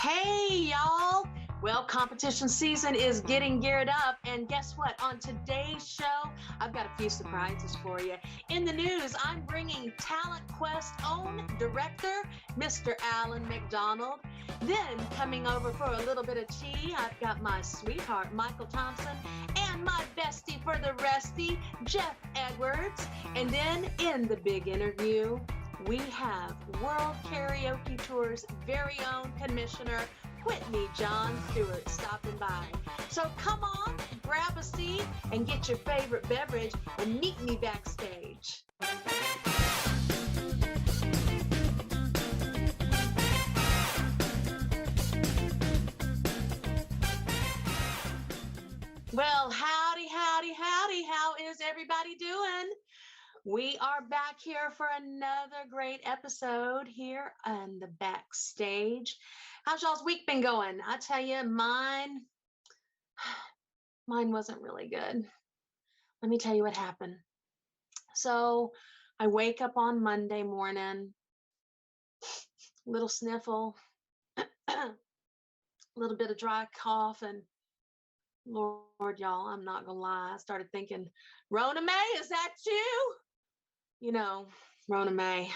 Hey, y'all. Well, competition season is getting geared up. And guess what? On today's show, I've got a few surprises for you. In the news, I'm bringing Talent Quest own director, Mr. Allan Macdonald. Then, coming over for a little bit of tea, I've got my sweetheart, Michael Thompson, and my bestie for the resty, Jeff Edwards. And then, in the big interview, we have World Karaoke Tour's very own Commissioner Whitney-John Stuart stopping by. So come on, grab a seat and get your favorite beverage and meet me backstage. Well, howdy, howdy, howdy. How is everybody doing? We are back here for another great episode here on the backstage. How's y'all's week been going? I tell you, mine wasn't really good. Let me tell you what happened. So I wake up on Monday morning, little sniffle, a little bit of dry cough, and Lord, y'all, I'm not gonna lie. I started thinking, Rona May, is that you? You know, Rona May.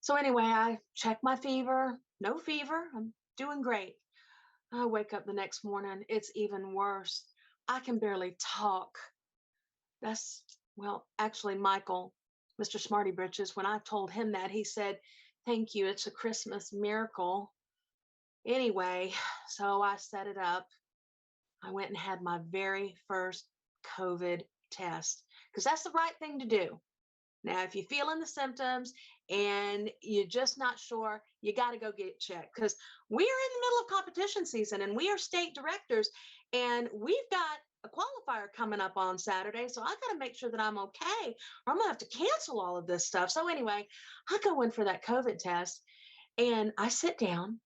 So anyway, I check my fever. No fever. I'm doing great. I wake up the next morning. It's even worse. I can barely talk. Actually, Michael, Mr. Smarty Britches, when I told him that, he said, thank you. It's a Christmas miracle. Anyway, so I set it up. I went and had my very first COVID test because that's the right thing to do. Now, if you're feeling the symptoms and you're just not sure, you got to go get checked because we are in the middle of competition season and we are state directors and we've got a qualifier coming up on Saturday. So I got to make sure that I'm okay or I'm going to have to cancel all of this stuff. So anyway, I go in for that COVID test and I sit down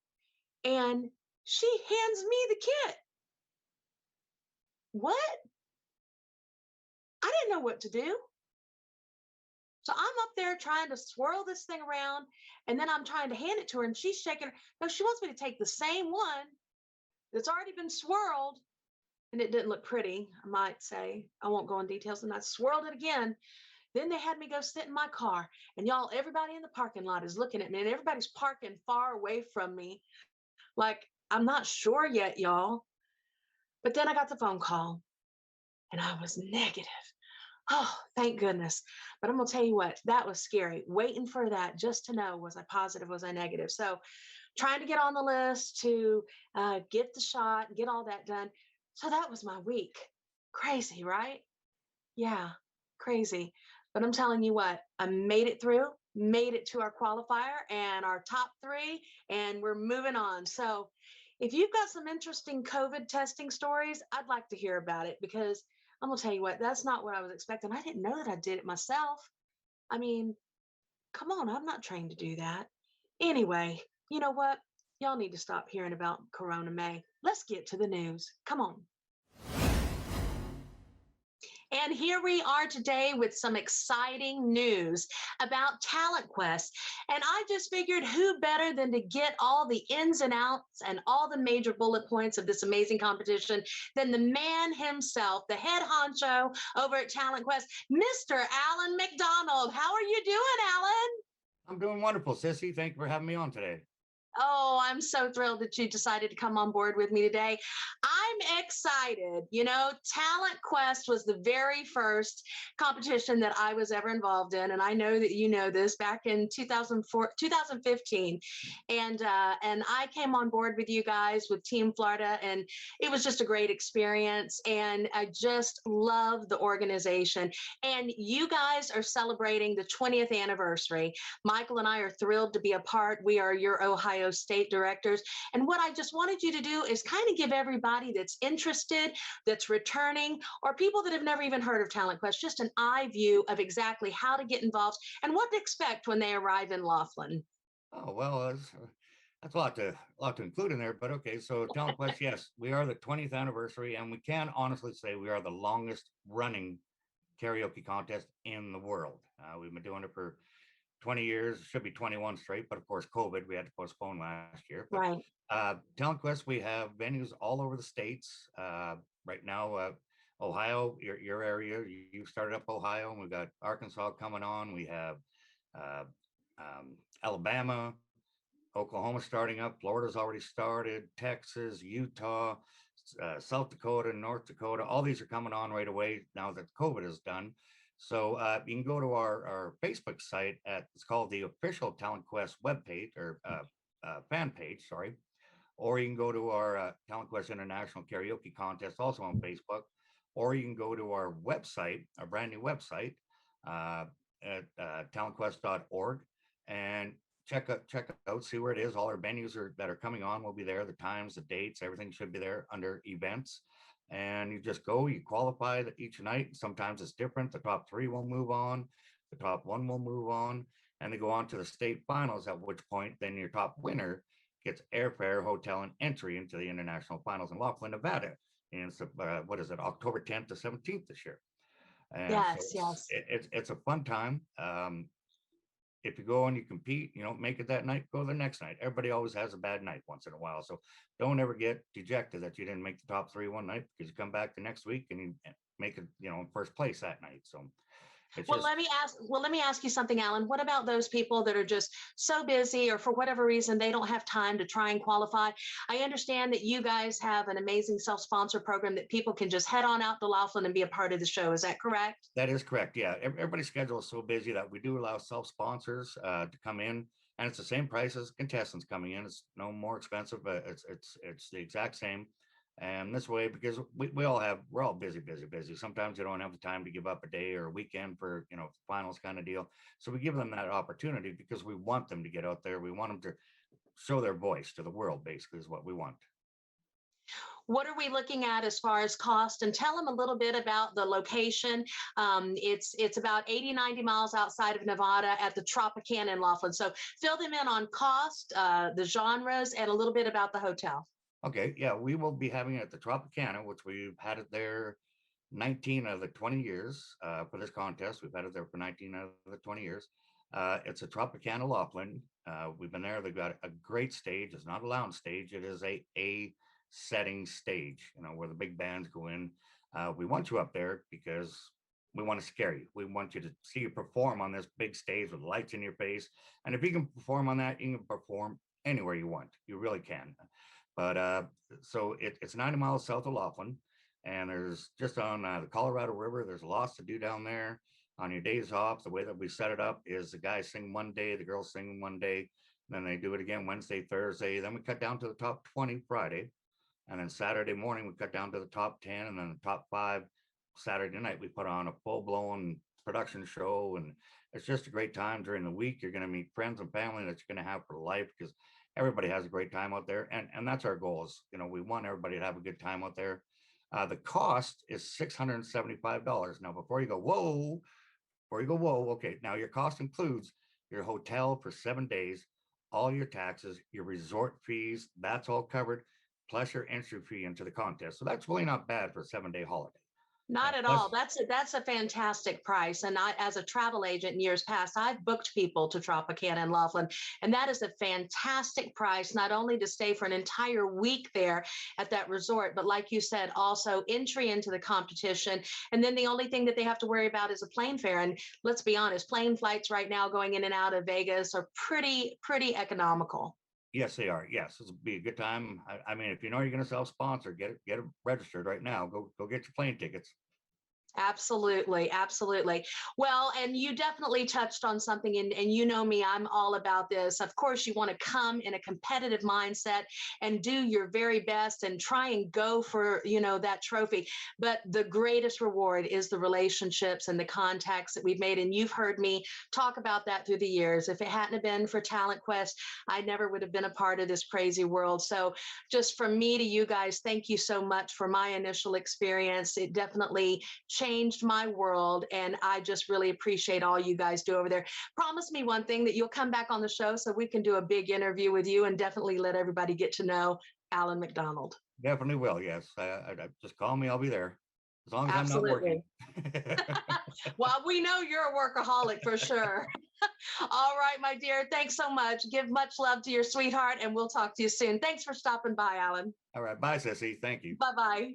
and she hands me the kit. What? I didn't know what to do. So I'm up there trying to swirl this thing around, and then I'm trying to hand it to her, and she's shaking her. No, she wants me to take the same one that's already been swirled, and it didn't look pretty, I might say. I won't go in details, and I swirled it again. Then they had me go sit in my car, and y'all, everybody in the parking lot is looking at me, and everybody's parking far away from me. Like, I'm not sure yet, y'all. But then I got the phone call, and I was negative. Oh, thank goodness. But I'm going to tell you what, that was scary. Waiting for that just to know, was I positive, was I negative? So trying to get on the list to get the shot, get all that done. So that was my week. Crazy, right? Yeah, crazy. But I'm telling you what, I made it through, made it to our qualifier and our top three, and we're moving on. So if you've got some interesting COVID testing stories, I'd like to hear about it because I'm going to tell you what, that's not what I was expecting. I didn't know that I did it myself. I mean, come on, I'm not trained to do that. Anyway, you know what? Y'all need to stop hearing about Corona May. Let's get to the news. Come on. And here we are today with some exciting news about Talent Quest. And I just figured who better than to get all the ins and outs and all the major bullet points of this amazing competition than the man himself, the head honcho over at Talent Quest, Mr. Allan Macdonald. How are you doing, Allan? I'm doing wonderful, Sissy. Thank you for having me on today. Oh, I'm so thrilled that you decided to come on board with me today. I'm excited. You know, Talent Quest was the very first competition that I was ever involved in. And I know that you know this back in 2015. And I came on board with you guys with Team Florida, and it was just a great experience. And I just love the organization. And you guys are celebrating the 20th anniversary. Michael and I are thrilled to be a part. We are your Ohio State directors. And what I just wanted you to do is kind of give everybody that's interested, that's returning, or people that have never even heard of Talent Quest, just an eye view of exactly how to get involved and what to expect when they arrive in Laughlin. Oh, well, that's a lot to include in there, but okay. So Talent Quest, yes, we are the 20th anniversary, and we can honestly say we are the longest running karaoke contest in the world. We've been doing it for 20 years, it should be 21 straight, but of course, COVID, we had to postpone last year. But Right. Talent Quest, we have venues all over the states. Right now, Ohio, your area, you started up Ohio, and we've got Arkansas coming on. We have uh, Alabama, Oklahoma starting up, Florida's already started, Texas, Utah, South Dakota, North Dakota. All these are coming on right away now that COVID is done. So you can go to our Facebook site it's called the official Talent Quest webpage or fan page, sorry. Or you can go to our Talent Quest International Karaoke Contest, also on Facebook. Or you can go to our website, our brand new website uh, at talentquest.org, and check out, see where it is. All our venues that are coming on will be there. The times, the dates, everything should be there under events. And you just go, you qualify each night. Sometimes it's different. The top three will move on, the top one will move on, and they go on to the state finals, at which point then your top winner gets airfare, hotel, and entry into the international finals in Laughlin, Nevada. And what is it, October 10th to 17th this year. And so Yes, yes. it's a fun time. If you go and you compete, you don't make it that night, go the next night. Everybody always has a bad night once in a while. So don't ever get dejected that you didn't make the top three one night, because you come back the next week and you make it, first place that night. So it's Well, just, let me ask you something, Alan. What about those people that are just so busy, or for whatever reason they don't have time to try and qualify? I understand that you guys have an amazing self-sponsor program that people can just head on out to Laughlin and be a part of the show. Is that correct? that is correct. Yeah. Everybody's schedule is so busy that we do allow self-sponsors to come in, and it's the same price as contestants coming in. It's no more expensive, but it's the exact same. And this way, because we're all busy. Sometimes you don't have the time to give up a day or a weekend for, finals kind of deal. So we give them that opportunity because we want them to get out there. We want them to show their voice to the world, basically, is what we want. What are we looking at as far as cost? And tell them a little bit about the location. It's about 80, 90 miles outside of Nevada at the Tropicana in Laughlin. So fill them in on cost, the genres, and a little bit about the hotel. Okay, yeah, we will be having it at the Tropicana, which we've had it there 19 of the 20 years for this contest. We've had it there for 19 of the 20 years. It's a Tropicana Laughlin. We've been there. They've got a great stage. It's not a lounge stage. It is a setting stage, where the big bands go in. We want you up there because we want to scare you. We want you to see you perform on this big stage with lights in your face. And if you can perform on that, you can perform anywhere you want. You really can. But so it's 90 miles south of Laughlin, and there's just on the Colorado River. There's lots to do down there. On your days off, the way that we set it up is the guys sing one day, the girls sing one day, then they do it again Wednesday, Thursday. Then we cut down to the top 20 Friday, and then Saturday morning we cut down to the top 10, and then the top 5 Saturday night. We put on a full-blown production show, and it's just a great time during the week. You're going to meet friends and family that you're going to have for life, because everybody has a great time out there, and that's our goal. Is we want everybody to have a good time out there. The cost is $675. Now, before you go whoa, okay, now your cost includes your hotel for 7 days, all your taxes, your resort fees, that's all covered, plus your entry fee into the contest. So that's really not bad for a 7-day holiday. Not And at all. plus, That's a fantastic price. And I, as a travel agent in years past, I've booked people to Tropicana and Laughlin, and that is a fantastic price, not only to stay for an entire week there at that resort, but like you said, also entry into the competition. And then the only thing that they have to worry about is a plane fare. And let's be honest, plane flights right now going in and out of Vegas are pretty economical. yes, they are. Yes, this will be a good time. I mean, if you know you're going to self-sponsor, get it registered right now. Go get your plane tickets. Absolutely, absolutely. Well, and you definitely touched on something, and you know me, I'm all about this. Of course, you want to come in a competitive mindset and do your very best and try and go for, that trophy. But the greatest reward is the relationships and the contacts that we've made. And you've heard me talk about that through the years. If it hadn't have been for Talent Quest, I never would have been a part of this crazy world. So just from me to you guys, thank you so much for my initial experience. It definitely changed my world, and I just really appreciate all you guys do over there. Promise me one thing, that you'll come back on the show so we can do a big interview with you and definitely let everybody get to know Allan Macdonald. Definitely will. Yes, just call me. I'll be there. as long as I'm not working. Absolutely. Well, we know you're a workaholic for sure. All right, my dear. Thanks so much. Give much love to your sweetheart, and we'll talk to you soon. Thanks for stopping by, Allan. All right. Bye, Sissi. Thank you. Bye-bye.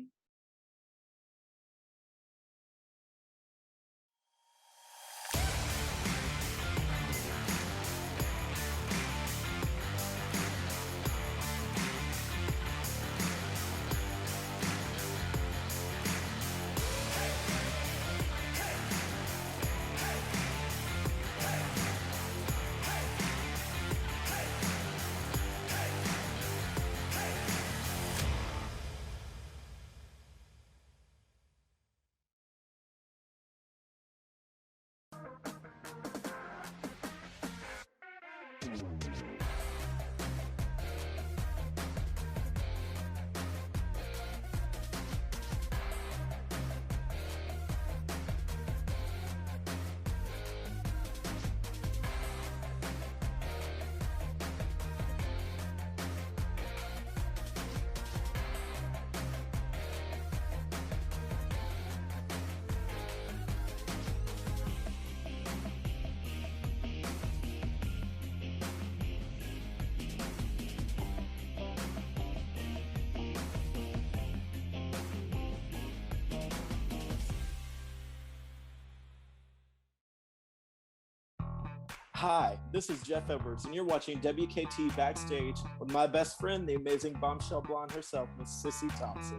Hi, this is Jeff Edwards, and you're watching WKT Backstage with my best friend, the amazing bombshell blonde herself, Miss Sissi Thompson.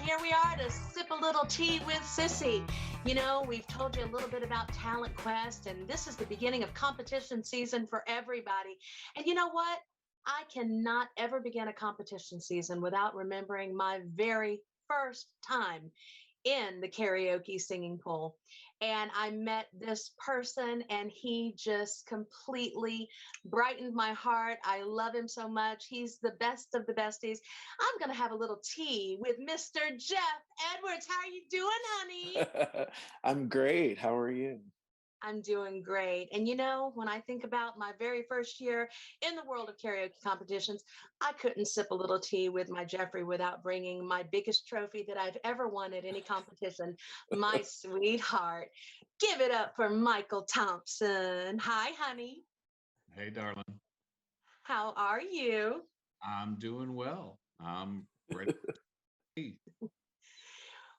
Here we are to sip a little tea with Sissi. You know, we've told you a little bit about Talent Quest, and this is the beginning of competition season for everybody. And you know what? I cannot ever begin a competition season without remembering my very first time in the karaoke singing pool. And I met this person, and he just completely brightened my heart. I love him so much. He's the best of the besties. I'm going to have a little tea with Mr. Jeff Edwards. How are you doing, honey? I'm great. How are you? I'm doing great. And you know, when I think about my very first year in the world of karaoke competitions, I couldn't sip a little tea with my Jeffrey without bringing my biggest trophy that I've ever won at any competition, my sweetheart. Give it up for Michael Thompson. Hi, honey. Hey, darling. How are you? I'm doing well. I'm ready.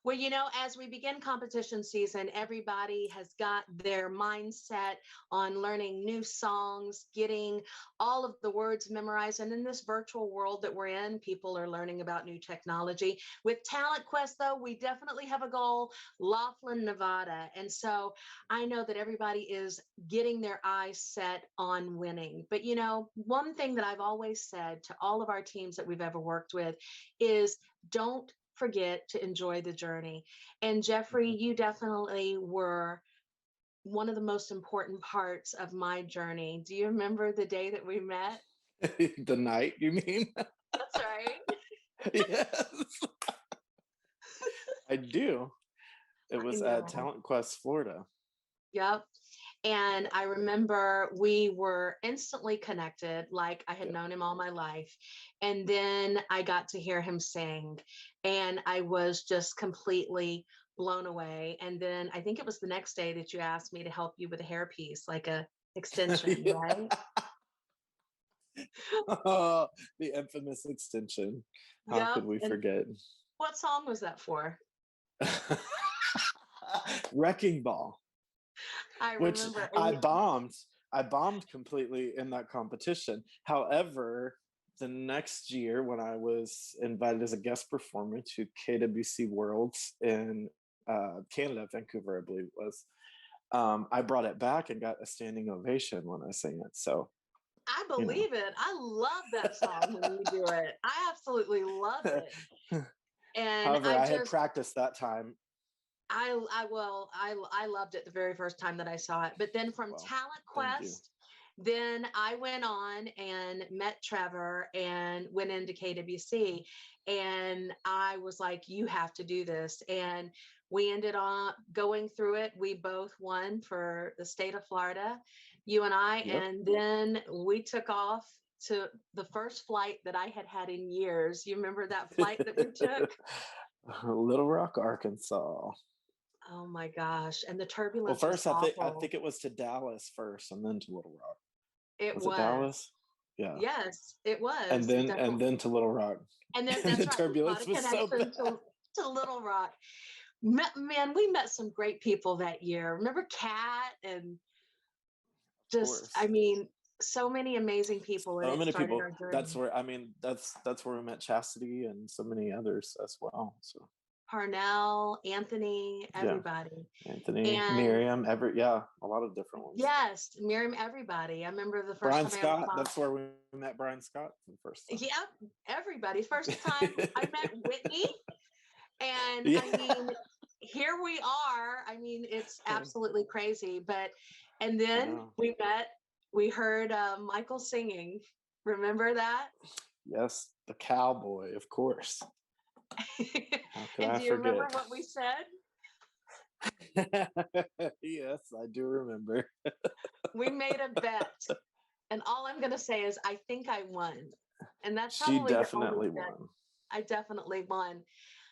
Well, you know, as we begin competition season, everybody has got their mindset on learning new songs, getting all of the words memorized. And in this virtual world that we're in, people are learning about new technology. With Talent Quest, though, we definitely have a goal, Laughlin, Nevada. And so I know that everybody is getting their eyes set on winning. But, you know, one thing that I've always said to all of our teams that we've ever worked with is don't forget to enjoy the journey. And Jeffrey, you definitely were one of the most important parts of my journey. Do you remember the day that we met? The night, you mean? That's right. Yes. I do. It was at Talent Quest, Florida. Yep. And I remember we were instantly connected, like I had known him all my life. And then I got to hear him sing, and I was just completely blown away. And then I think it was the next day that you asked me to help you with a hairpiece, like a extension, right? Oh, the infamous extension. How could we forget? What song was that for? Wrecking Ball. I which remember. I bombed completely in that competition. However, the next year when I was invited as a guest performer to KWC Worlds in Canada, Vancouver, I believe it was, I brought it back and got a standing ovation when I sang it. So I believe it. I love that song when you do it. I absolutely love it. And however, I had practiced that time. I loved it the very first time that I saw it. But then from Talent Quest, then I went on and met Trevor and went into KWC. And I was like, you have to do this. And we ended up going through it. We both won for the state of Florida, you and I. Yep. And then we took off to the first flight that I had had in years. You remember that flight that we took? Little Rock, Arkansas. Oh my gosh. And the Well, turbulence first was I awful. think it was to Dallas first, and then to Little Rock. It Was it Dallas? Yeah. Yes, it was. And then definitely. to Little Rock. And then And that's the right. turbulence We was caught a so connection bad. to Little Rock. Man, we met some great people that year. Remember Kat and Of just, course. I mean, so many amazing people, and So it many started people. our journey. That's where, I mean, that's where we met Chastity and so many others as well. So Parnell, Anthony, yeah, everybody. Anthony, And Miriam, a lot of different ones. yes, Miriam, everybody. I remember the first Brian time I ever Scott. saw. That's where we met Brian Scott for the first time. Yeah, everybody. First time I met Whitney. And Yeah. I mean, here we are. I mean, it's absolutely crazy. And then we heard Michael singing. Remember that? Yes, the cowboy, of course. How could And I do you remember forget? what we said? Yes, I do remember. We made a bet. And all I'm going to say is, I think I won. And that's She probably the definitely only bet. won. I definitely won.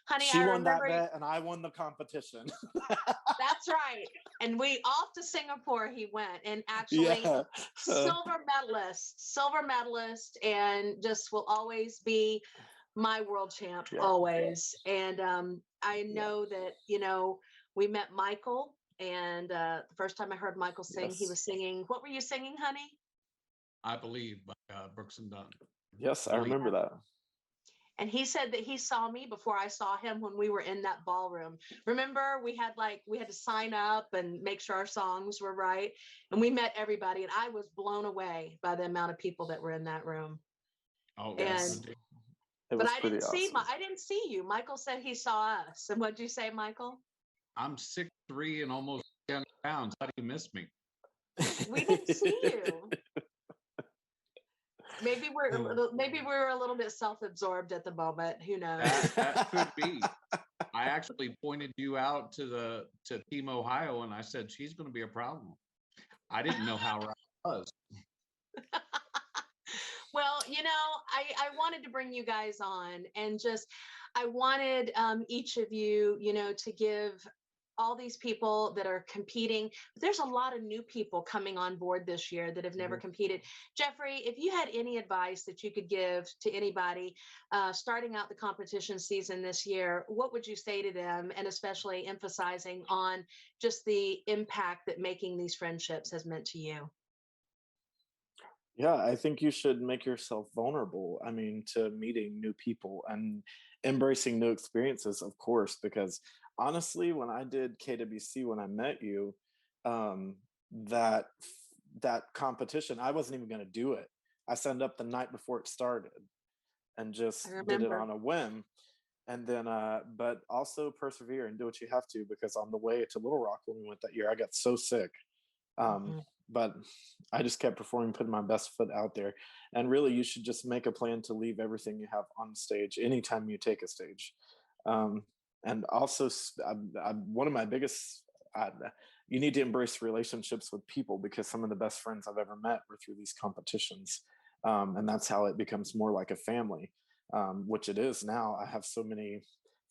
Honey, She I won that remember. bet, and I won the competition. That's right. And we off to Singapore he went, and actually Yeah. silver medalist, and just will always be my world champ, Yeah. always. And I know that, we met Michael, and the first time I heard Michael sing, he Yes. was singing. What were you singing, honey? I Believe by Brooks and Dunn. Yes, I remember that. And he said that he saw me before I saw him when we were in that ballroom. Remember, we had to sign up and make sure our songs were right. And we met everybody, and I was blown away by the amount of people that were in that room. Oh, Yes. indeed. But I didn't see you. Michael said he saw us. And what'd you say, Michael? I'm 6'3" and almost 10 pounds. How do you miss me? We didn't see you. Maybe we were a little bit self-absorbed at the moment. Who knows? That could be. I actually pointed you out to Team Ohio, and I said she's going to be a problem. I didn't know how right it was. Well, I wanted to bring you guys on, and I wanted each of you, to give all these people that are competing. There's a lot of new people coming on board this year that have never competed. Jeffrey, if you had any advice that you could give to anybody starting out the competition season this year, what would you say to them? And especially emphasizing on just the impact that making these friendships has meant to you. Yeah, I think you should make yourself vulnerable. I mean, to meeting new people and embracing new experiences, of course, because honestly, when I did KWC, when I met you, um, that competition, I wasn't even going to do it. I signed up the night before it started and just did it on a whim. And then, but also persevere and do what you have to, because on the way to Little Rock when we went that year, I got so sick. But I just kept performing, putting my best foot out there. And really, you should just make a plan to leave everything you have on stage anytime you take a stage. And also, one of my biggest, you need to embrace relationships with people, because some of the best friends I've ever met were through these competitions. And that's how it becomes more like a family, which it is now. I have so many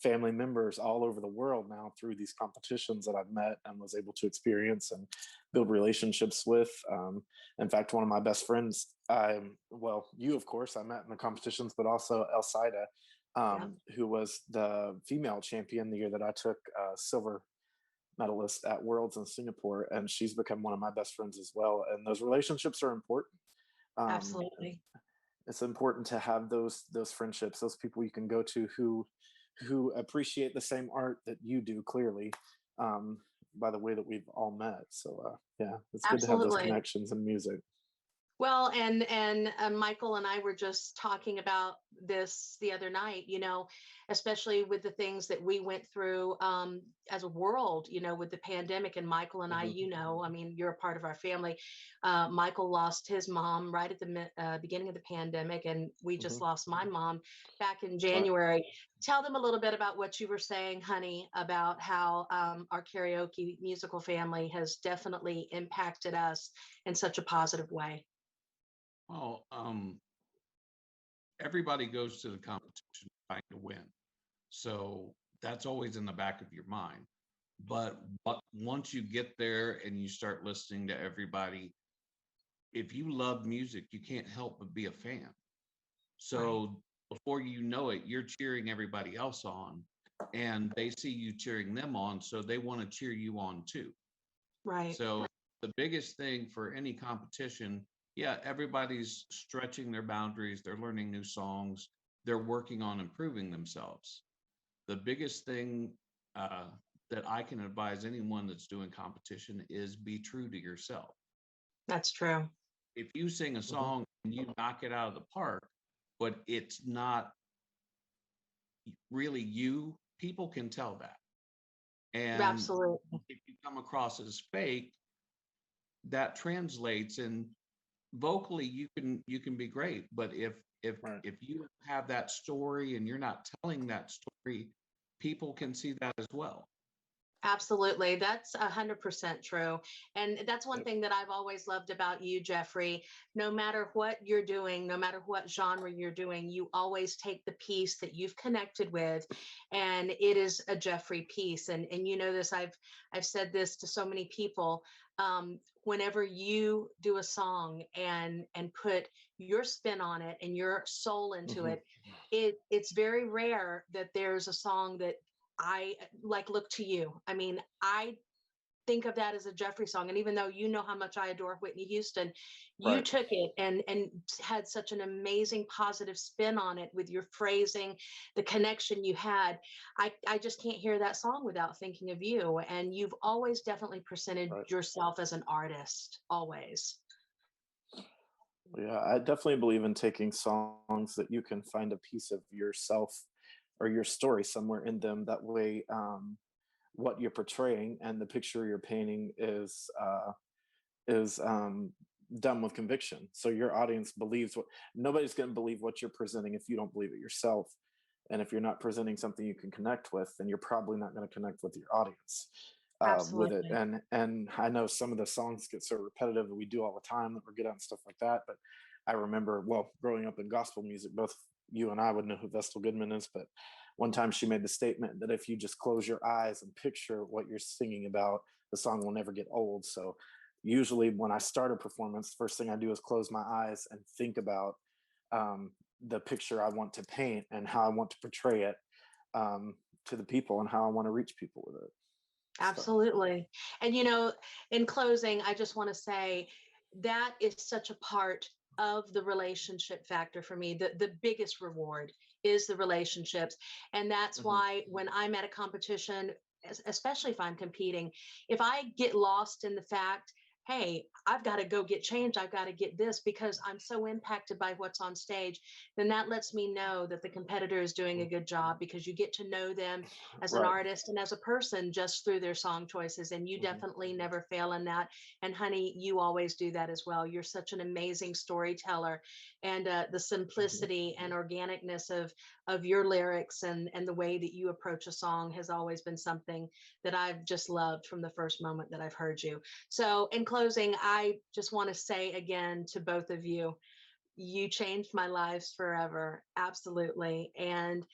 family members all over the world now through these competitions that I've met and was able to experience and build relationships with. In fact, one of my best friends, you, of course, I met in the competitions, but also Elsaida, who was the female champion the year that I took silver medalist at Worlds in Singapore. And she's become one of my best friends as well. And those relationships are important. Absolutely. It's important to have those friendships, those people you can go to who appreciate the same art that you do, clearly, by the way that we've all met. So it's good to have those connections in music. Well, and Michael and I were just talking about this the other night, especially with the things that we went through as a world, with the pandemic. And Michael and I, I mean, you're a part of our family. Michael lost his mom right at the beginning of the pandemic, and we just lost my mom back in January. Right. Tell them a little bit about what you were saying, honey, about how our karaoke musical family has definitely impacted us in such a positive way. Well, everybody goes to the competition trying to win. So that's always in the back of your mind. But once you get there and you start listening to everybody, if you love music, you can't help but be a fan. So before you know it, you're cheering everybody else on, and they see you cheering them on, so they want to cheer you on too. Right. So the biggest thing for any competition, yeah, everybody's stretching their boundaries, they're learning new songs, they're working on improving themselves. The biggest thing that I can advise anyone that's doing competition is be true to yourself. That's true. If you sing a song and you knock it out of the park, but it's not really you, people can tell that. And Absolutely. if you come across as fake, that translates, and vocally you can be great, but if you have that story and you're not telling that story, people can see that as well. Absolutely. That's 100% true. And that's one thing that I've always loved about you, Jeffrey. No matter what you're doing, no matter what genre you're doing, you always take the piece that you've connected with, and it is a Jeffrey piece. And you know this, I've said this to so many people. Whenever you do a song and put your spin on it and your soul into it's very rare that there's a song that I like look to you. I mean, I think of that as a Jeffrey song. And even though you know how much I adore Whitney Houston, you took it and had such an amazing positive spin on it with your phrasing, the connection you had. I just can't hear that song without thinking of you. And you've always definitely presented yourself as an artist, always. Yeah, I definitely believe in taking songs that you can find a piece of yourself or your story somewhere in them. That way, what you're portraying and the picture you're painting is done with conviction. So your audience believes what nobody's going to believe what you're presenting if you don't believe it yourself. And if you're not presenting something you can connect with, then you're probably not going to connect with your audience with it. And I know some of the songs get so repetitive that we do all the time that we're good on stuff like that. But I remember, well, growing up in gospel music, both you and I would know who Vestal Goodman is, but one time she made the statement that if you just close your eyes and picture what you're singing about, the song will never get old. So usually when I start a performance, the first thing I do is close my eyes and think about the picture I want to paint and how I want to portray it to the people and how I want to reach people with it. Absolutely. So. And, you know, in closing, I just want to say that is such a part of the relationship factor for me. The biggest reward is the relationships. And that's why when I'm at a competition, especially if I'm competing, if I get lost in the fact, hey, I've got to go get changed, I've got to get this because I'm so impacted by what's on stage, then that lets me know that the competitor is doing a good job, because you get to know them as an artist and as a person just through their song choices. And you definitely never fail in that. And honey, you always do that as well. You're such an amazing storyteller, and the simplicity and organicness of your lyrics and the way that you approach a song has always been something that I've just loved from the first moment that I've heard you. So in closing, I just want to say again to both of you, you changed my lives forever. Absolutely. And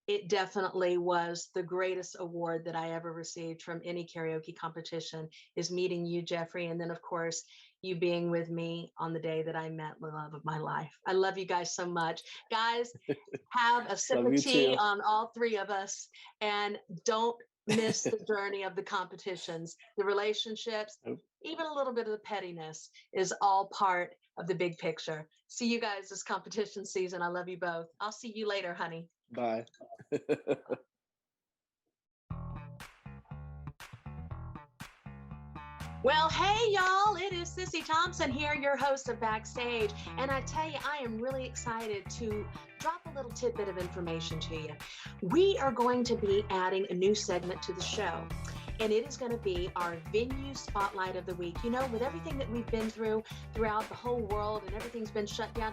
it definitely was the greatest award that I ever received from any karaoke competition, is meeting you, Jeffrey. And then of course, you being with me on the day that I met the love of my life. I love you guys so much. Guys, have a sip of tea on all three of us, and don't miss the journey of the competitions, the relationships, even a little bit of the pettiness is all part of the big picture. See you guys this competition season. I love you both. I'll see you later, honey. Bye. Well, hey, y'all, it is Sissi Thompson here, your host of Backstage. And I tell you, I am really excited to drop a little tidbit of information to you. We are going to be adding a new segment to the show. and it is going to be our venue spotlight of the week. You know, with everything that we've been through throughout the whole world and everything's been shut down,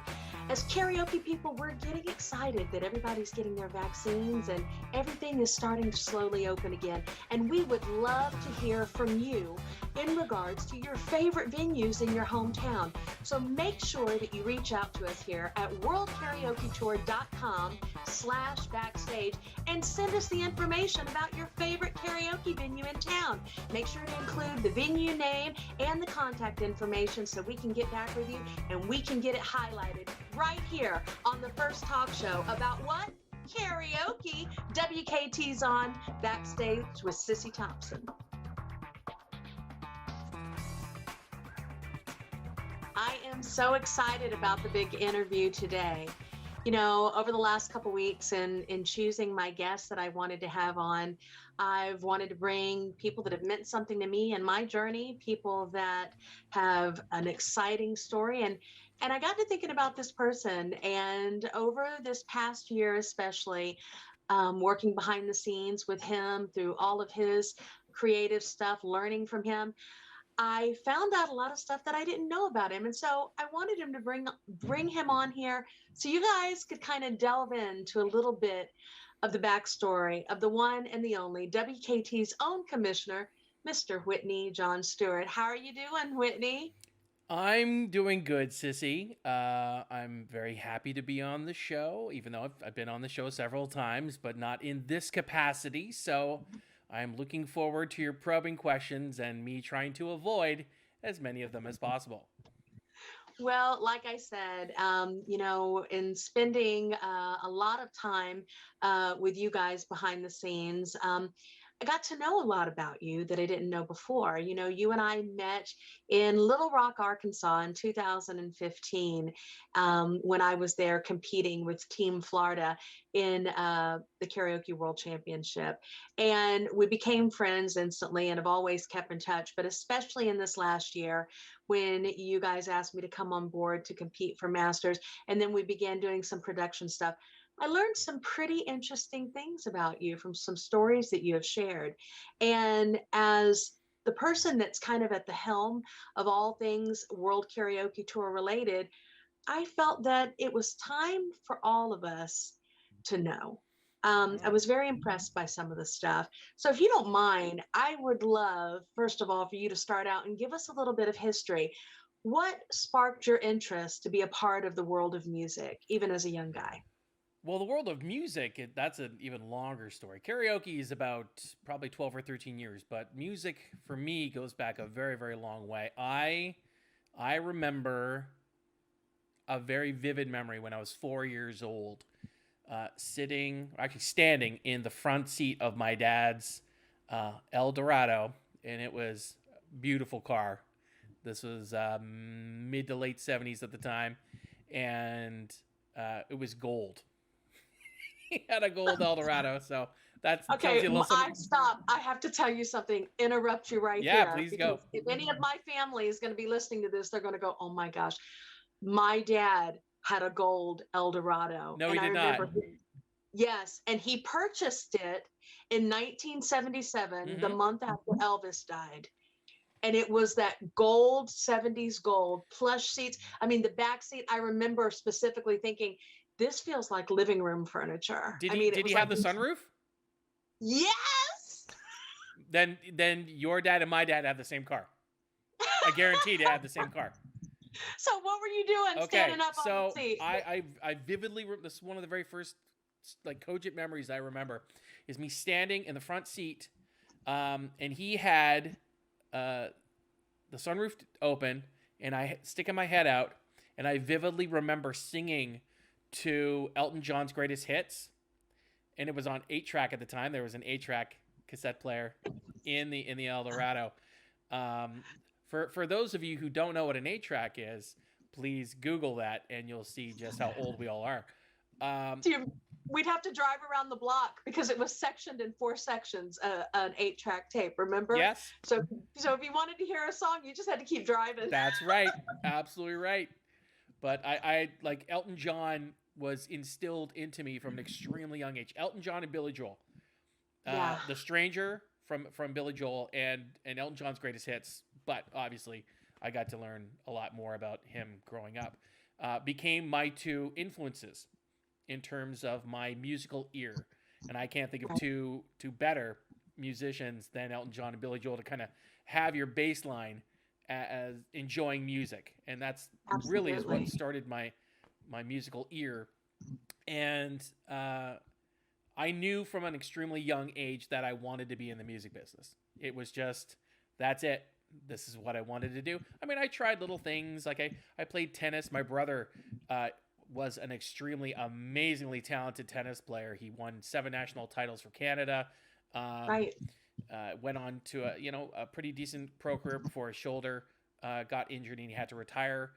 as karaoke people, we're getting excited that everybody's getting their vaccines and everything is starting to slowly open again. And we would love to hear from you in regards to your favorite venues in your hometown. So make sure that you reach out to us here at worldkaraoketour.com/backstage and send us the information about your favorite karaoke venue in town. Make sure to include the venue name and the contact information so we can get back with you and we can get it highlighted right here on the first talk show about what? Karaoke. WKT's on Backstage with Sissi Thompson. I am so excited about the big interview today. You know, over the last couple weeks in choosing my guests that I wanted to have on, I've wanted to bring people that have meant something to me in my journey, people that have an exciting story. And I got to thinking about this person. And over this past year, especially, working behind the scenes with him through all of his creative stuff, learning from him, I found out a lot of stuff that I didn't know about him. And so I wanted him to bring him on here so you guys could kind of delve into a little bit of the backstory of the one and the only WKT's own commissioner, Mr. Whitney-John Stuart. How are you doing, Whitney? I'm doing good, Sissy. I'm very happy to be on the show, even though I've been on the show several times, but not in this capacity. So I'm looking forward to your probing questions and me trying to avoid as many of them as possible. Well, like I said, you know, in spending a lot of time with you guys behind the scenes, I got to know a lot about you that I didn't know before. You know, you and I met in Little Rock, Arkansas in 2015 when I was there competing with Team Florida in the Karaoke World Championship. And we became friends instantly and have always kept in touch, but especially in this last year when you guys asked me to come on board to compete for Masters. And then we began doing some production stuff. I learned some pretty interesting things about you from some stories that you have shared. And as the person that's kind of at the helm of all things World Karaoke Tour related, I felt that it was time for all of us to know. I was very impressed by some of the stuff. So if you don't mind, I would love, first of all, for you to start out and give us a little bit of history. What sparked your interest to be a part of the world of music, even as a young guy? Well, the world of music, that's an even longer story. Karaoke is about probably 12 or 13 years, but music for me goes back a very, very long way. I remember a very vivid memory when I was 4 years old, standing in the front seat of my dad's El Dorado, and it was a beautiful car. This was mid to late 70s at the time, and it was gold. He had a gold El Dorado, so that's okay. tells you a little something. Stop. I have to tell you something. Interrupt you right here. Yeah, please go. If any of my family is going to be listening to this, they're going to go, "Oh my gosh, my dad had a gold El Dorado." No, he did not. Yes, and he purchased it in 1977, the month after Elvis died. And it was that gold, 70s gold, plush seats. I mean, the back seat, I remember specifically thinking, this feels like living room furniture. Did he have the sunroof? Yes. Then your dad and my dad had the same car. I guarantee they had the same car. So what were you doing standing up on the seat? I vividly, this is one of the very first like cogent memories I remember, is me standing in the front seat, and he had the sunroof open, and I sticking my head out, and I vividly remember singing to Elton John's Greatest Hits, and it was on 8-track at the time. There was an 8-track cassette player in the El Dorado. For those of you who don't know what an 8-track is, please Google that, and you'll see just how old we all are. We'd have to drive around the block because it was sectioned in 4 sections, an 8-track tape, remember? Yes. So if you wanted to hear a song, you just had to keep driving. That's right. Absolutely right. But I like Elton John was instilled into me from an extremely young age. Elton John and Billy Joel. The Stranger from Billy Joel and Elton John's greatest hits, but obviously I got to learn a lot more about him growing up. Became my two influences in terms of my musical ear, and I can't think of two better musicians than Elton John and Billy Joel to kind of have your baseline as enjoying music, and that's really is what started my musical ear. And I knew from an extremely young age that I wanted to be in the music business. It was just, that's it. This is what I wanted to do. I mean, I tried little things. Like I played tennis. My brother was an extremely amazingly talented tennis player. He won 7 national titles for Canada. Went on to a pretty decent pro career before his shoulder got injured and he had to retire.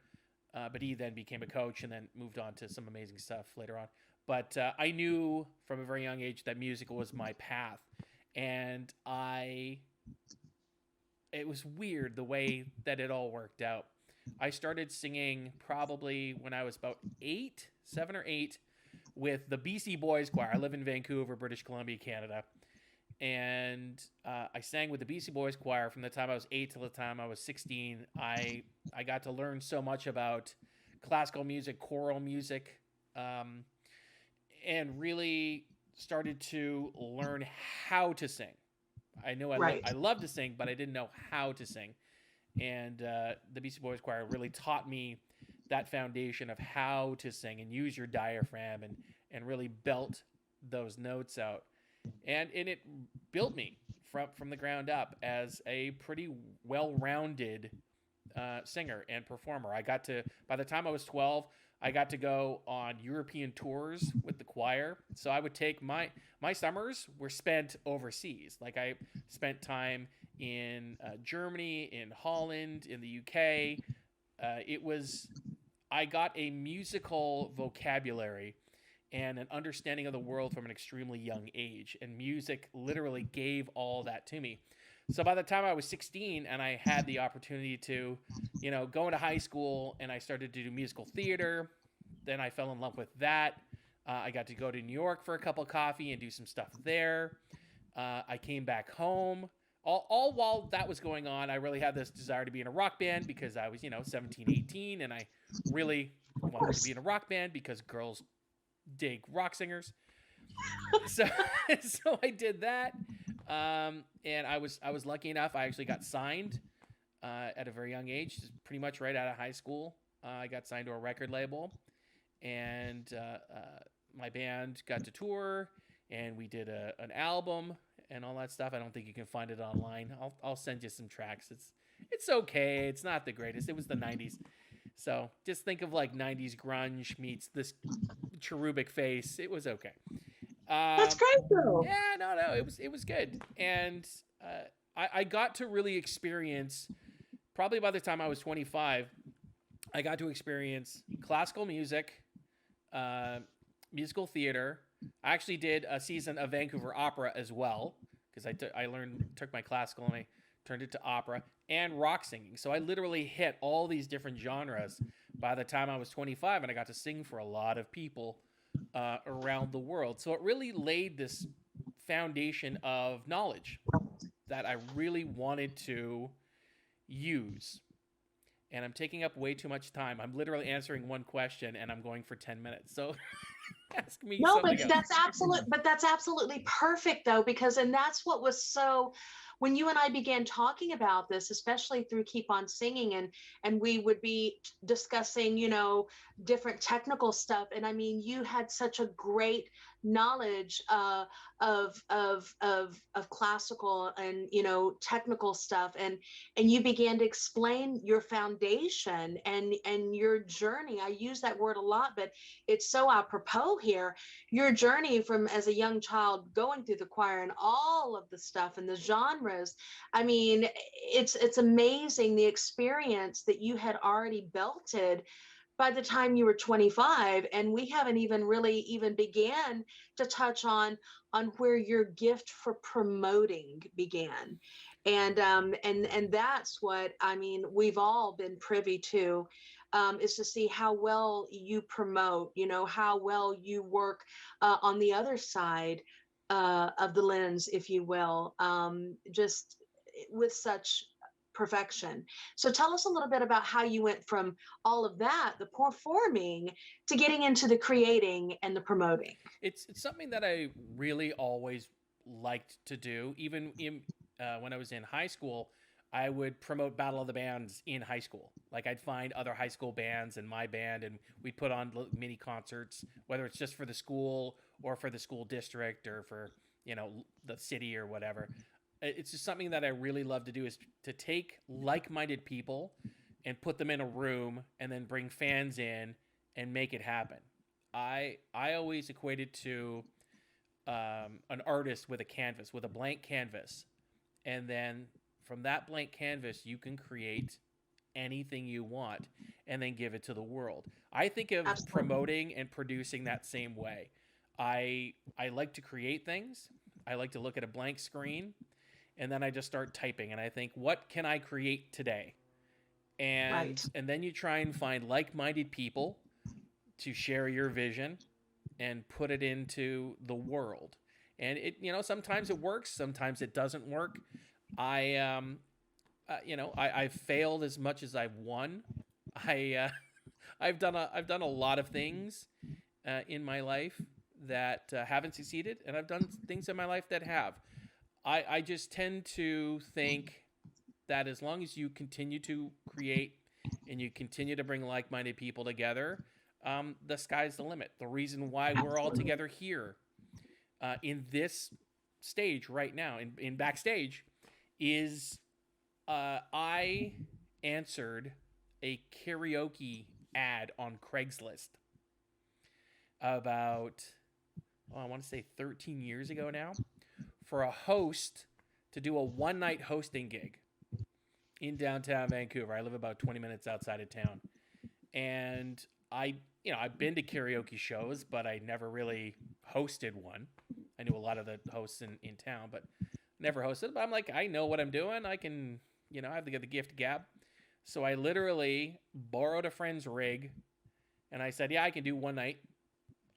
But he then became a coach and then moved on to some amazing stuff later on. But I knew from a very young age that music was my path. And it was weird the way that it all worked out. I started singing probably when I was about 7 or 8, with the BC Boys Choir. I live in Vancouver, British Columbia, Canada. And I sang with the BC Boys Choir from the time I was 8 till the time I was 16. I got to learn so much about classical music, choral music, and really started to learn how to sing. I know I love to sing, but I didn't know how to sing. And the BC Boys Choir really taught me that foundation of how to sing and use your diaphragm and really belt those notes out. And it built me from the ground up as a pretty well-rounded singer and performer. By the time I was 12, I got to go on European tours with the choir. So I would take my summers were spent overseas. Like I spent time in Germany, in Holland, in the UK. I got a musical vocabulary and an understanding of the world from an extremely young age. And music literally gave all that to me. So by the time I was 16 and I had the opportunity to, go into high school and I started to do musical theater, then I fell in love with that. I got to go to New York for a cup of coffee and do some stuff there. I came back home. All while that was going on, I really had this desire to be in a rock band because I was, 17, 18, and I really wanted to be in a rock band because girls dig rock singers. So I did that. And I was lucky enough. I actually got signed at a very young age, pretty much right out of high school. I got signed to a record label, and my band got to tour, and we did an album and all that stuff. I don't think you can find it online. I'll send you some tracks. It's okay. It's not the greatest. It was the 90s. So just think of like 90s grunge meets this cherubic face. It was okay. That's great though. Yeah, no, it was good. And I got to really experience, probably by the time I was 25, I got to experience classical music, musical theater. I actually did a season of Vancouver Opera as well, because I took my classical and I turned it to opera, and rock singing. So I literally hit all these different genres by the time I was 25, and I got to sing for a lot of people around the world. So it really laid this foundation of knowledge that I really wanted to use. And I'm taking up way too much time. I'm literally answering one question and I'm going for 10 minutes. So ask me something else. That's absolutely perfect though, because that's what was so, when you and I began talking about this, especially through Keep On Singing, and we would be discussing, different technical stuff. And I mean, you had such a great knowledge of classical and, technical stuff. And you began to explain your foundation and your journey. I use that word a lot, but it's so apropos here. Your journey from as a young child going through the choir and all of the stuff and the genres. I mean, it's amazing the experience that you had already belted by the time you were 25, and we haven't even began to touch on where your gift for promoting began. And that's what, I mean, we've all been privy to, is to see how well you promote, how well you work on the other side. of the lens, if you will, just with such perfection. So tell us a little bit about how you went from all of that, the performing, to getting into the creating and the promoting. It's something that I really always liked to do. Even when I was in high school, I would promote Battle of the Bands in high school. Like I'd find other high school bands and my band, and we'd put on mini concerts, whether it's just for the school or for the school district or for the city or whatever. It's just something that I really love to do, is to take like-minded people and put them in a room and then bring fans in and make it happen. I always equated to an artist with a canvas, with a blank canvas, and then from that blank canvas you can create anything you want and then give it to the world. I think of Absolutely. promoting and producing that same way. I like to create things. I like to look at a blank screen and then I just start typing and I think, what can I create today? And then you try and find like-minded people to share your vision and put it into the world. And it, sometimes it works, sometimes it doesn't work. I've failed as much as I've won. I've done a lot of things in my life that haven't succeeded, and I've done things in my life that have. I just tend to think that as long as you continue to create and you continue to bring like-minded people together, the sky's the limit. The reason why we're all together here in this stage right now, in Backstage, is I answered a karaoke ad on Craigslist about, I want to say 13 years ago now, for a host to do a one-night hosting gig in downtown Vancouver. I live about 20 minutes outside of town. And I've been to karaoke shows, but I never really hosted one. I knew a lot of the hosts in town, but never hosted. But I'm like, I know what I'm doing. I can, I have to get the gift of gab. So I literally borrowed a friend's rig and I said, yeah, I can do one night.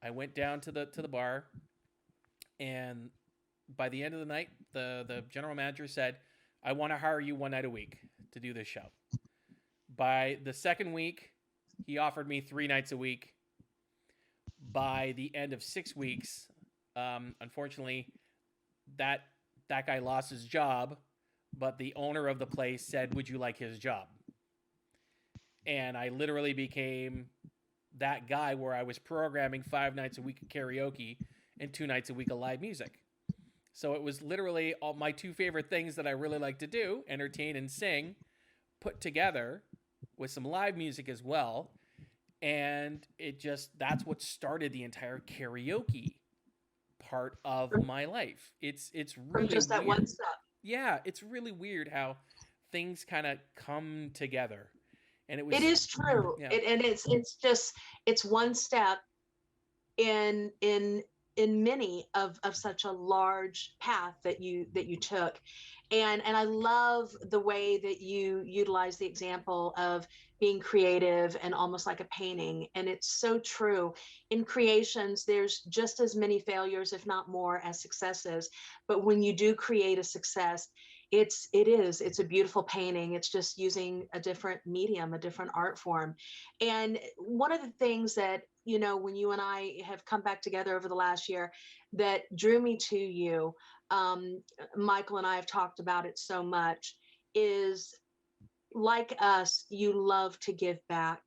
I went down to the bar, and by the end of the night, the general manager said, I want to hire you one night a week to do this show. By the second week, he offered me 3 nights a week. By the end of 6 weeks, unfortunately, that guy lost his job, but the owner of the place said, would you like his job? And I literally became that guy where I was programming 5 nights a week of karaoke and 2 nights a week of live music. So it was literally all my 2 favorite things that I really like to do, entertain and sing, put together with some live music as well. And that's what started the entire karaoke part of my life. It's really just that weird. one step. Yeah, it's really weird how things kind of come together. And it is true. Yeah. It's one step in many of such a large path that you took. And I love the way that you utilize the example of being creative and almost like a painting. And it's so true. In creations, there's just as many failures, if not more, as successes. But when you do create a success, it's a beautiful painting. It's just using a different medium, a different art form. And one of the things that, when you and I have come back together over the last year, that drew me to you, Michael and I have talked about it so much, is like us, you love to give back.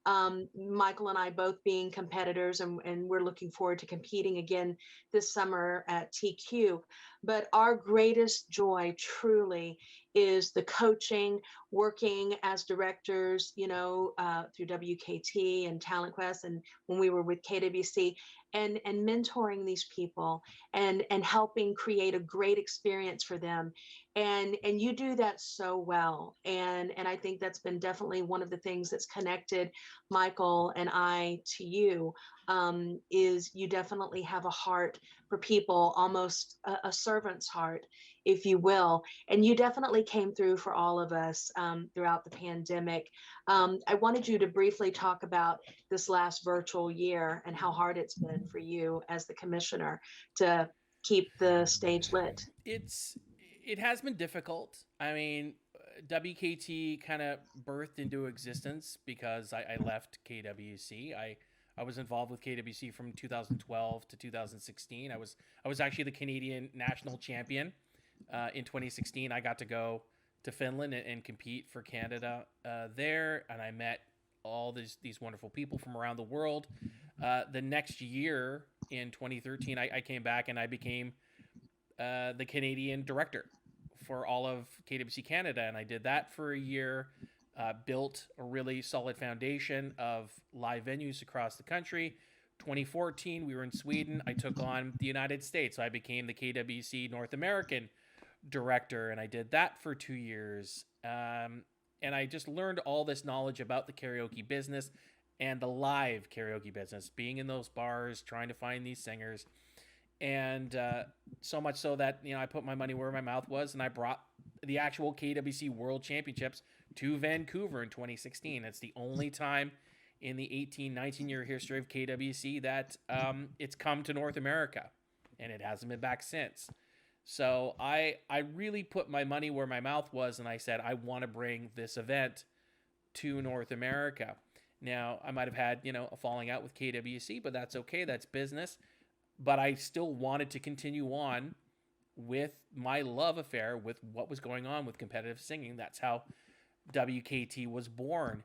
Michael and I both being competitors, and we're looking forward to competing again this summer at TQ. But our greatest joy truly is the coaching, working as directors, through WKT and Talent Quest, and when we were with KWC, and mentoring these people and helping create a great experience for them. And you do that so well. And I think that's been definitely one of the things that's connected Michael and I to you, is you definitely have a heart for people, almost a servant's heart, if you will. And you definitely came through for all of us throughout the pandemic. I wanted you to briefly talk about this last virtual year and how hard it's been for you as the commissioner to keep the stage lit? It has been difficult. I mean, WKT kind of birthed into existence because I left KWC. I was involved with KWC from 2012 to 2016. I was actually the Canadian national champion in 2016. I got to go to Finland and compete for Canada there, and I met all these wonderful people from around the world. The next year in 2013, I came back and I became the Canadian director for all of KWC Canada, and I did that for a year. Built a really solid foundation of live venues across the country. 2014, we were in Sweden. I took on the United States, so I became the KWC North American director, and I did that for 2 years. And I just learned all this knowledge about the karaoke business and the live karaoke business, being in those bars, trying to find these singers. And so much so that, I put my money where my mouth was, and I brought the actual KWC World Championships to Vancouver in 2016. It's the only time in the 19-year history of KWC that it's come to North America, and it hasn't been back since. So I really put my money where my mouth was, and I said, I want to bring this event to North America. Now, I might have had, a falling out with KWC, but that's okay. That's business. But I still wanted to continue on with my love affair with what was going on with competitive singing. That's how WKT was born.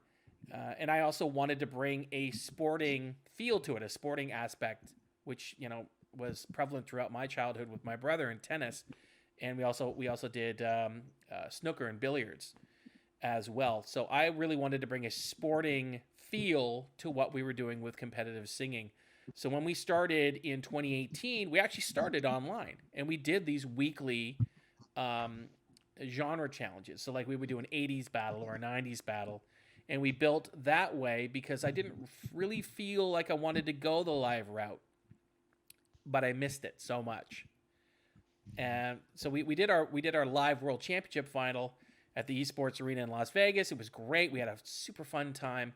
And I also wanted to bring a sporting feel to it, a sporting aspect, which, was prevalent throughout my childhood with my brother in tennis. And we also did snooker and billiards as well. So I really wanted to bring a sporting feel to what we were doing with competitive singing. So when we started in 2018, we actually started online, and we did these weekly genre challenges. So like we would do an 80s battle or a 90s battle, and we built that way because I didn't really feel like I wanted to go the live route, but I missed it so much. And so we did our live World Championship final at the Esports Arena in Las Vegas. It was great. We had a super fun time,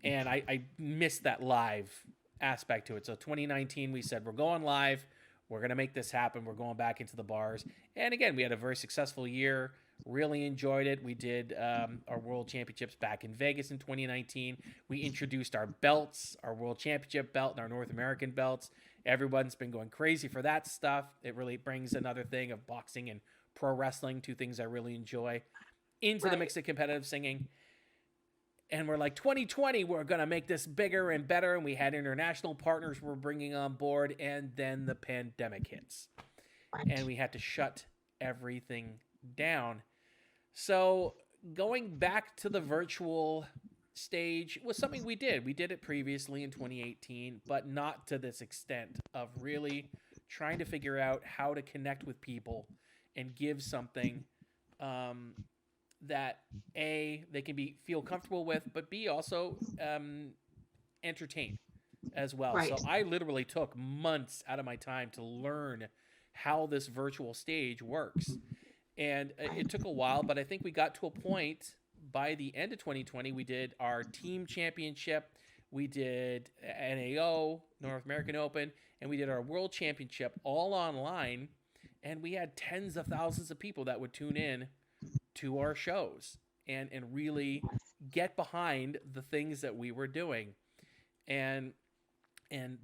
and I missed that live aspect to it. So 2019, we said, we're going live. We're going to make this happen. We're going back into the bars. And again, we had a very successful year. Really enjoyed it. We did our World Championships back in Vegas in 2019. We introduced our belts, our World Championship belt and our North American belts. Everyone's been going crazy for that stuff. It really brings another thing of boxing and pro wrestling, two things I really enjoy, into the mix of competitive singing. And we're like, 2020, we're going to make this bigger and better. And we had international partners we're bringing on board. And then the pandemic hits. And we had to shut everything down. So going back to the virtual stage was something we did. We did it previously in 2018, but not to this extent of really trying to figure out how to connect with people and give something that A, they can feel comfortable with, but B, also entertain as well. Right. So I literally took months out of my time to learn how this virtual stage works. And it took a while, but I think we got to a point by the end of 2020, we did our team championship, we did NAO, North American Open, and we did our World Championship all online. And we had tens of thousands of people that would tune in to our shows and really get behind the things that we were doing. And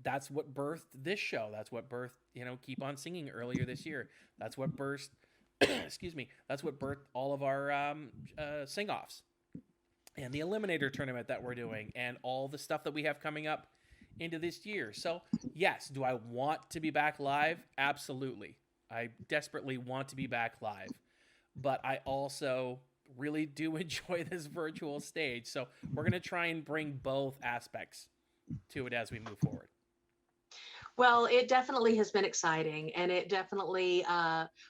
that's what birthed this show. That's what birthed, Keep On Singing earlier this year. That's what birthed, that's what birthed all of our sing-offs and the Eliminator tournament that we're doing and all the stuff that we have coming up into this year. So yes, do I want to be back live? Absolutely. I desperately want to be back live. But I also really do enjoy this virtual stage. So we're going to try and bring both aspects to it as we move forward. Well, it definitely has been exciting, and it definitely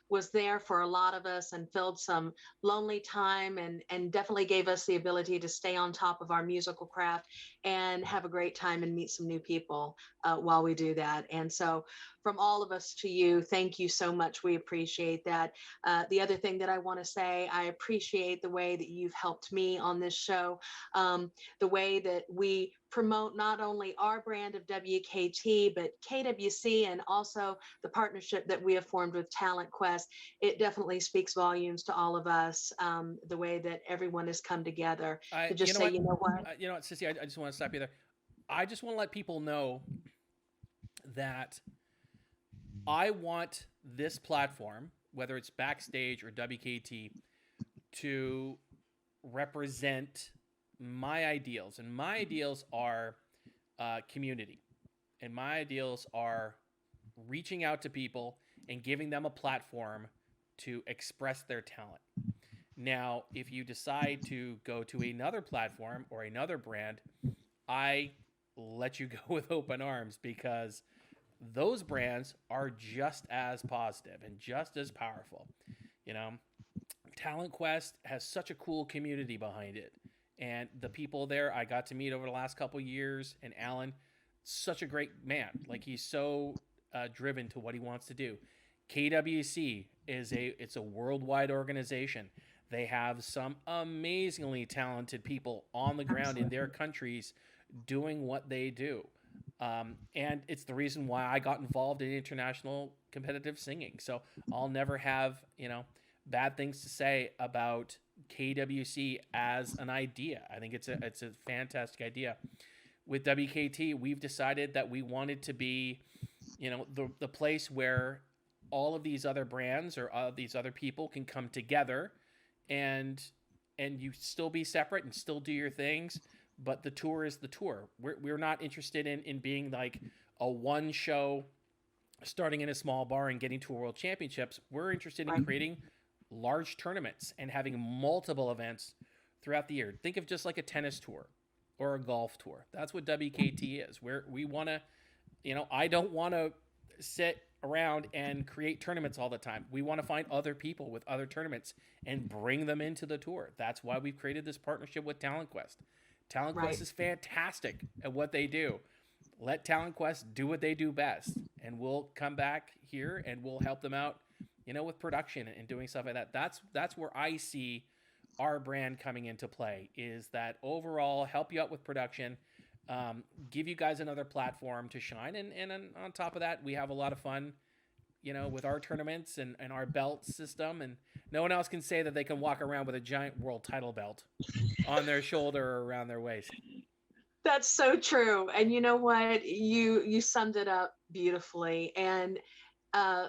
was there for a lot of us and filled some lonely time and definitely gave us the ability to stay on top of our musical craft and have a great time and meet some new people while we do that. And so from all of us to you, thank you so much. We appreciate that. The other thing that I want to say, I appreciate the way that you've helped me on this show, the way that we promote not only our brand of WKT, but KWC, and also the partnership that we have formed with Talent Quest. It definitely speaks volumes to all of us, the way that everyone has come together to just say, you know what? Sissi, I just want to stop you there. I just want to let people know that I want this platform, whether it's Backstage or WKT, to represent my ideals. And my ideals are community. And my ideals are reaching out to people and giving them a platform to express their talent. Now, if you decide to go to another platform or another brand, I let you go with open arms, because those brands are just as positive and just as powerful. You know, Talent Quest has such a cool community behind it. And the people there I got to meet over the last couple of years, and Allan, such a great man. Like, he's so driven to what he wants to do. KWC it's a worldwide organization. They have some amazingly talented people on the ground in their countries doing what they do. And it's the reason why I got involved in international competitive singing. So I'll never have, bad things to say about KWC as an idea. I think it's a fantastic idea. With WKT, we've decided that we wanted to be, the place where all of these other brands or all of these other people can come together, and you still be separate and still do your things, but the tour is the tour. We're not interested in being like a one show starting in a small bar and getting to a world championships. We're interested in creating large tournaments and having multiple events throughout the year. Think of just like a tennis tour or a golf tour. That's what WKT is. Where we want to, I don't want to sit around and create tournaments all the time. We want to find other people with other tournaments and bring them into the tour. That's why we've created this partnership with Talent Quest. Talent Quest is fantastic at what they do. Let Talent Quest do what they do best, and we'll come back here and we'll help them out, with production and doing stuff like that. That's where I see our brand coming into play, is that overall help you out with production, give you guys another platform to shine. And on top of that, we have a lot of fun, with our tournaments and our belt system. And no one else can say that they can walk around with a giant world title belt on their shoulder or around their waist. That's so true. And you know what? You summed it up beautifully. And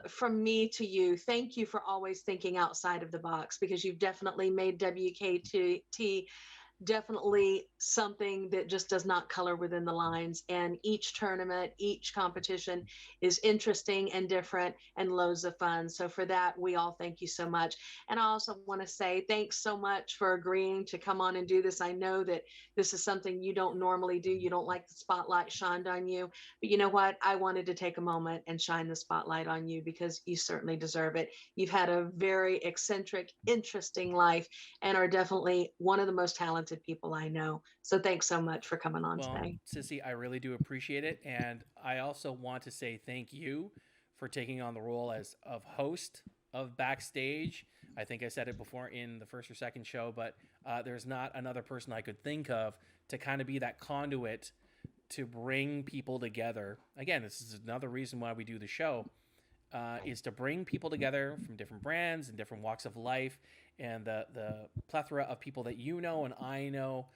from me to you, thank you for always thinking outside of the box, because you've definitely made WKT definitely something that just does not color within the lines. And each tournament, each competition is interesting and different and loads of fun. So for that, we all thank you so much. And I also want to say thanks so much for agreeing to come on and do this. I know that this is something you don't normally do. You don't like the spotlight shined on you, but you know what? I wanted to take a moment and shine the spotlight on you, because you certainly deserve it. You've had a very eccentric, interesting life, and are definitely one of the most talented people I know. So thanks so much for coming on today. Sissi, I really do appreciate it. And I also want to say thank you for taking on the role of host of Backstage. I think I said it before in the first or second show, but there's not another person I could think of to kind of be that conduit to bring people together. Again, this is another reason why we do the show, is to bring people together from different brands and different walks of life, and the plethora of people that and I know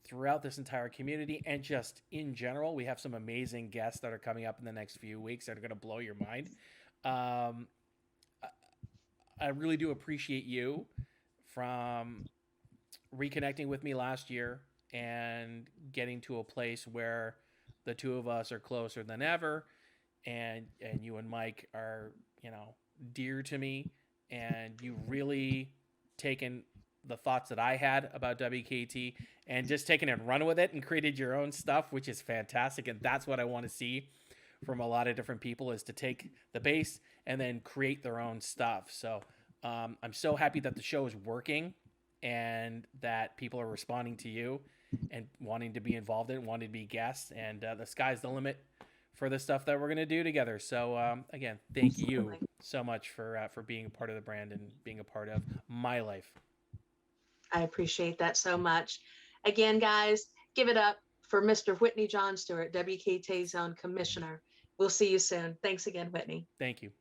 throughout this entire community. And just in general, we have some amazing guests that are coming up in the next few weeks that are going to blow your mind. I really do appreciate you from reconnecting with me last year and getting to a place where the two of us are closer than ever. And you and Mike are, dear to me, and you really taken the thoughts that I had about WKT and just taken and run with it and created your own stuff, which is fantastic. And that's what I want to see from a lot of different people, is to take the base and then create their own stuff. So I'm so happy that the show is working and that people are responding to you and wanting to be involved in it, wanting to be guests. And the sky's the limit for the stuff that we're gonna do together. So again, thank you Absolutely. so much for being a part of the brand and being a part of my life. I appreciate that so much. Again, guys, give it up for Mr. Whitney-John Stuart, WKT's own commissioner. We'll see you soon. Thanks again, Whitney. Thank you.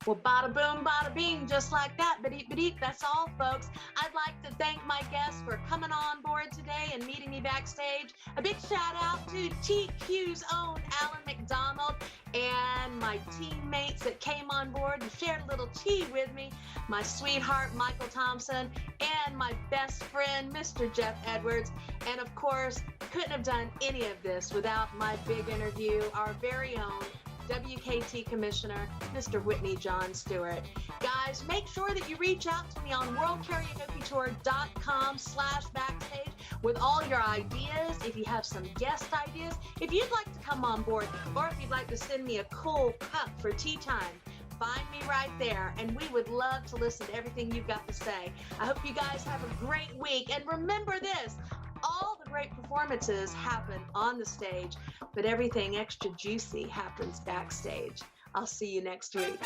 Well, bada boom, bada bing, just like that. Ba-deep, ba-deep. That's all, folks. I'd like to thank my guests for coming on board today and meeting me backstage. A big shout out to TQ's own Allan Macdonald and my teammates that came on board and shared a little tea with me. My sweetheart, Michael Thompson, and my best friend, Mr. Jeff Edwards. And of course, couldn't have done any of this without my big interview, our very own WKT Commissioner, Mr. Whitney-John Stuart. Guys, make sure that you reach out to me on worldkaraoketour.com/backstage with all your ideas. If you have some guest ideas, if you'd like to come on board, or if you'd like to send me a cool cup for tea time, find me right there, and we would love to listen to everything you've got to say. I hope you guys have a great week, and remember this, all the great performances happen on the stage, but everything extra juicy happens backstage. I'll see you next week.